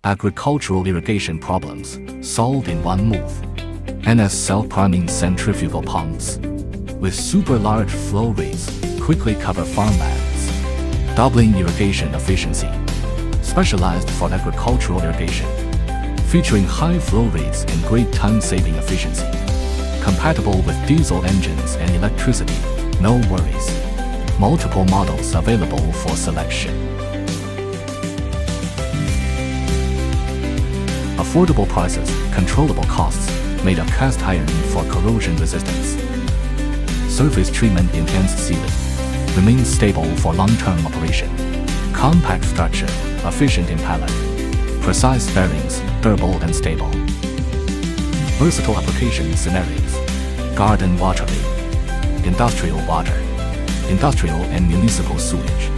Agricultural irrigation problems solved in one move. NS self-priming centrifugal pumps with super large flow rates quickly cover farmlands, doubling irrigation efficiency. Specialized for agricultural irrigation, featuring high flow rates and great time-saving efficiency. Compatible with diesel engines and electricity, no worries. Multiple models available for selection. Affordable prices, controllable costs, made of cast iron for corrosion resistance. Surface treatment enhanced sealing, remains stable for long-term operation. Compact structure, efficient in pallet. Precise bearings, durable and stable. Versatile application scenarios. Garden watering, industrial water, industrial and municipal sewage.